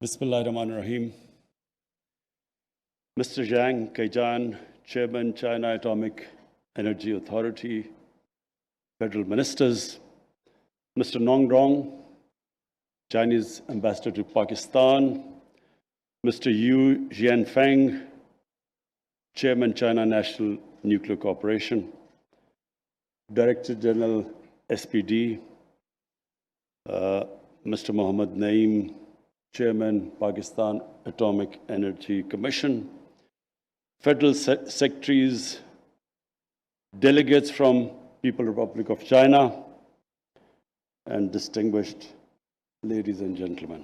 Bismillahirrahmanirrahim. Mr. Zhang Kaijan, Chairman, China Atomic Energy Authority, Federal Ministers, Mr. Nong Rong, Chinese Ambassador to Pakistan, Mr. Yu Jianfeng, Chairman, China National Nuclear Corporation, Director General SPD, Mr. Mohammad Naeem, Chairman, Pakistan Atomic Energy Commission, Federal Secretaries, delegates from People's Republic of China, and distinguished ladies and gentlemen.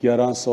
1100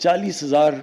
40,000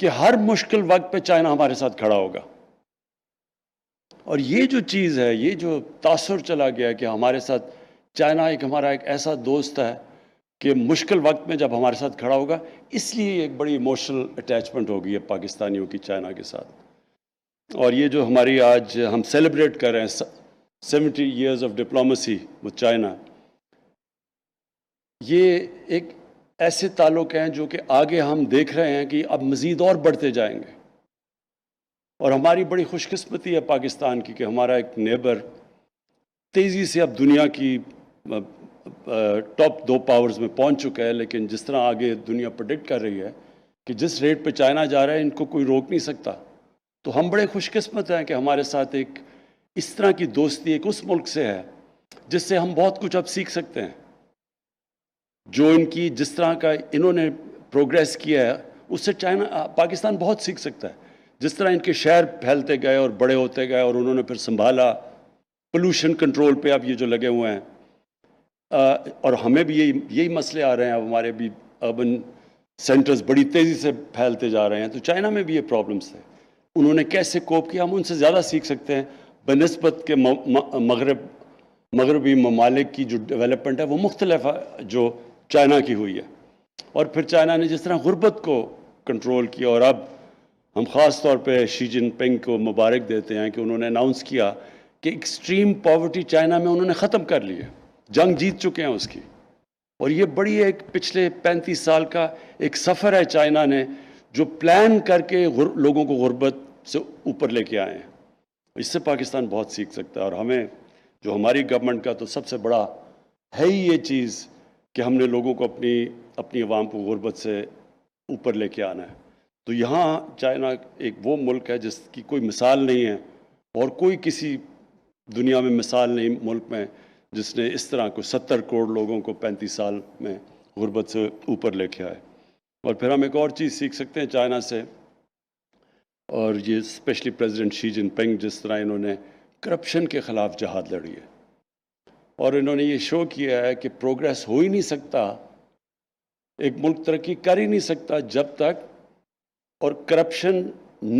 کہ ہر مشکل وقت پہ China ہمارے ساتھ کھڑا ہوگا. اور یہ جو چیز ہے، یہ جو تاثر چلا گیا کہ ہمارے ساتھ چائنا ہمارا ایک ایسا دوست ہے کہ مشکل وقت میں جب ہمارے ساتھ کھڑا ہوگا، اس لیے ایک بڑی ایموشنل اٹیچمنٹ ہو گئی ہے پاکستانیوں کی چائنا کے ساتھ. اور یہ جو ہماری آج ہم سیلیبریٹ کر رہے ہیں 70 years of diplomacy with China, یہ ایک ایسے تعلق ہیں جو کہ آگے ہم دیکھ رہے ہیں کہ اب مزید اور بڑھتے جائیں گے. اور ہماری بڑی خوش قسمتی ہے پاکستان کی کہ ہمارا ایک نیبر تیزی سے اب دنیا کی ٹاپ 2 پاورز میں پہنچ چکا ہے. لیکن جس طرح آگے دنیا پریڈکٹ کر رہی ہے کہ جس ریٹ پہ چائنا جا رہا ہے، ان کو کوئی روک نہیں سکتا. تو ہم بڑے خوش قسمت ہیں کہ ہمارے ساتھ ایک اس طرح کی دوستی ایک اس ملک سے ہے جس سے ہم بہت کچھ اب سیکھ سکتے ہیں. جو ان کی جس طرح کا انہوں نے پروگریس کیا ہے، اس سے پاکستان بہت سیکھ سکتا ہے. جس طرح ان کے شہر پھیلتے گئے اور بڑے ہوتے گئے اور انہوں نے پھر سنبھالا، پولوشن کنٹرول پہ اب یہ جو لگے ہوئے ہیں. اور ہمیں بھی یہی مسئلے آ رہے ہیں. اب ہمارے بھی اربن سینٹرز بڑی تیزی سے پھیلتے جا رہے ہیں. تو چائنا میں بھی یہ پرابلمس تھے. انہوں نے کیسے کوپ کیا، ہم ان سے زیادہ سیکھ سکتے ہیں بنسبت کے مغربی ممالک کی جو ڈیولپمنٹ ہے وہ مختلف ہے جو چائنا کی ہوئی ہے. اور پھر چائنا نے جس طرح غربت کو کنٹرول کیا، اور اب ہم خاص طور پہ شی جن پنگ کو مبارک دیتے ہیں کہ انہوں نے اناؤنس کیا کہ ایکسٹریم پاورٹی چائنا میں انہوں نے ختم کر لی ہے، جنگ جیت چکے ہیں اس کی. اور یہ بڑی ایک پچھلے 35 سال کا ایک سفر ہے چائنا نے جو پلان کر کے لوگوں کو غربت سے اوپر لے کے آئے ہیں. اس سے پاکستان بہت سیکھ سکتا ہے. اور ہمیں جو ہماری گورنمنٹ کا تو سب سے بڑا ہے ہی یہ چیز کہ ہم نے لوگوں کو اپنی عوام کو غربت سے اوپر لے کے آنا ہے. تو یہاں چائنا ایک وہ ملک ہے جس کی کوئی مثال نہیں ہے، اور کوئی کسی دنیا میں مثال نہیں ملک میں جس نے اس طرح کو 70 کروڑ لوگوں کو 35 سال میں غربت سے اوپر لے کے آئے. اور پھر ہم ایک اور چیز سیکھ سکتے ہیں چائنا سے، اور یہ اسپیشلی پریزیڈنٹ شی جن پنگ جس طرح انہوں نے کرپشن کے خلاف جہاد لڑی ہے. اور انہوں نے یہ شو کیا ہے کہ پروگریس ہو ہی نہیں سکتا، ایک ملک ترقی کر ہی نہیں سکتا جب تک، اور کرپشن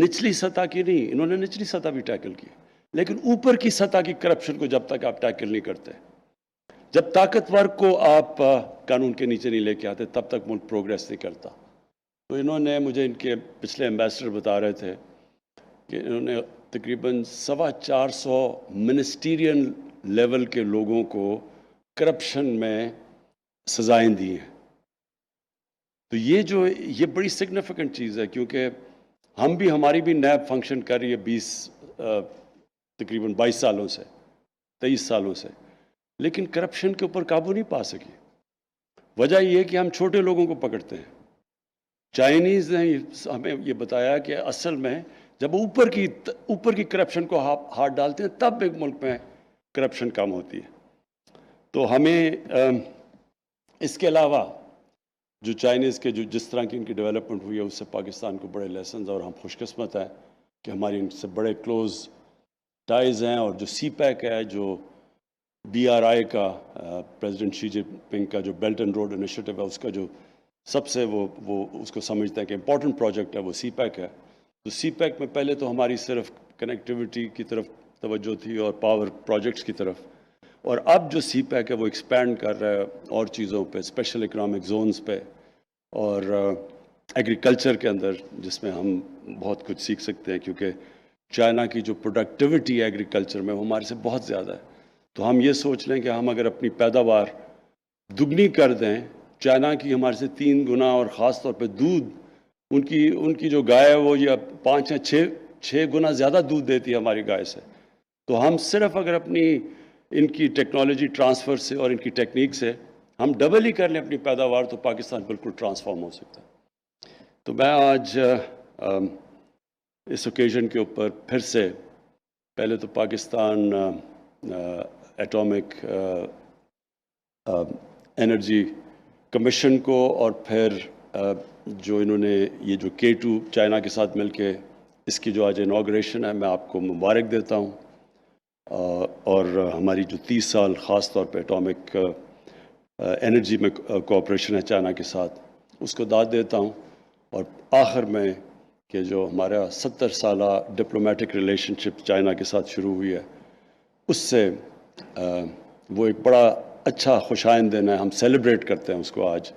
نچلی سطح کی نہیں، انہوں نے نچلی سطح بھی ٹیکل کی، لیکن اوپر کی سطح کی کرپشن کو جب تک آپ ٹیکل نہیں کرتے، جب طاقتور کو آپ قانون کے نیچے نہیں لے کے آتے، تب تک ملک پروگریس نہیں کرتا. تو انہوں نے مجھے ان کے پچھلے ایمبیسڈر بتا رہے تھے کہ انہوں نے تقریباً 450 منسٹیرین لیول کے لوگوں کو کرپشن میں سزائیں دی ہیں. تو یہ بڑی سگنیفیکنٹ چیز ہے، کیونکہ ہماری بھی نیب فنکشن کر رہی ہے تقریباً 22 سالوں سے 23 سالوں سے، لیکن کرپشن کے اوپر قابو نہیں پا سکی. وجہ یہ ہے کہ ہم چھوٹے لوگوں کو پکڑتے ہیں. چائنیز نے ہمیں یہ بتایا کہ اصل میں جب اوپر کی کرپشن کو ہاتھ ڈالتے ہیں تب ایک ملک میں کرپشن کم ہوتی ہے. تو ہمیں اس کے علاوہ جو چائنیز کے جس طرح کی ان کی ڈیولپمنٹ ہوئی ہے اس سے پاکستان کو بڑے لیسنز، اور ہم خوش قسمت ہیں کہ ہماری ان سے بڑے کلوز ٹائز ہیں. اور جو سی پیک ہے، جو BRI کا پریزیڈنٹ شی جن پنگ کا جو بیلٹ اینڈ روڈ انیشیٹو ہے، اس کا جو سب سے وہ اس کو سمجھتے ہیں کہ امپورٹنٹ پروجیکٹ ہے وہ سی پیک ہے. تو سی پیک میں پہلے تو ہماری صرف کنیکٹیوٹی کی طرف توجہ تھی اور پاور پروجیکٹس کی طرف، اور اب جو سی پیک ہے وہ ایکسپینڈ کر رہا ہے اور چیزوں پہ، اسپیشل اکنامک زونز پہ اور ایگریکلچر کے اندر، جس میں ہم بہت کچھ سیکھ سکتے ہیں کیونکہ چائنا کی جو پروڈکٹیوٹی ہے ایگریکلچر میں وہ ہمارے سے بہت زیادہ ہے. تو ہم یہ سوچ لیں کہ ہم اگر اپنی پیداوار دگنی کر دیں، چائنا کی ہمارے سے 3 گنا، اور خاص طور پہ دودھ، ان کی جو گائے ہے وہ یہ 5 یا 6 گنا زیادہ دودھ دیتی ہے ہماری گائے سے. تو ہم صرف اگر اپنی ان کی ٹیکنالوجی ٹرانسفر سے اور ان کی ٹیکنیک سے ہم ڈبل ہی کر لیں اپنی پیداوار، تو پاکستان بالکل ٹرانسفارم ہو سکتا ہے. تو میں آج اس اوکیزن کے اوپر پھر سے پہلے تو پاکستان ایٹامک انرجی کمیشن کو، اور پھر جو انہوں نے یہ جو K2 چائنا کے ساتھ مل کے اس کی جو آج انوگریشن ہے، میں آپ کو مبارک دیتا ہوں. اور ہماری جو 30 سال خاص طور پہ ایٹامک انرجی میں کوآپریشن ہے چائنا کے ساتھ، اس کو داد دیتا ہوں. اور آخر میں کہ جو ہمارا 70 سالہ ڈپلومیٹک ریلیشنشپ چائنا کے ساتھ شروع ہوئی ہے، اس سے وہ ایک بڑا اچھا خوش آئند دن ہے. ہم سیلیبریٹ کرتے ہیں اس کو آج،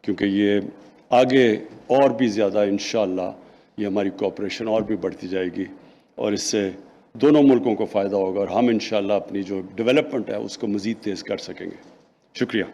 کیونکہ یہ آگے اور بھی زیادہ انشاءاللہ یہ ہماری کوآپریشن اور بھی بڑھتی جائے گی، اور اس سے دونوں ملکوں کو فائدہ ہوگا، اور ہم انشاءاللہ اپنی جو ڈیولپمنٹ ہے اس کو مزید تیز کر سکیں گے. شکریہ.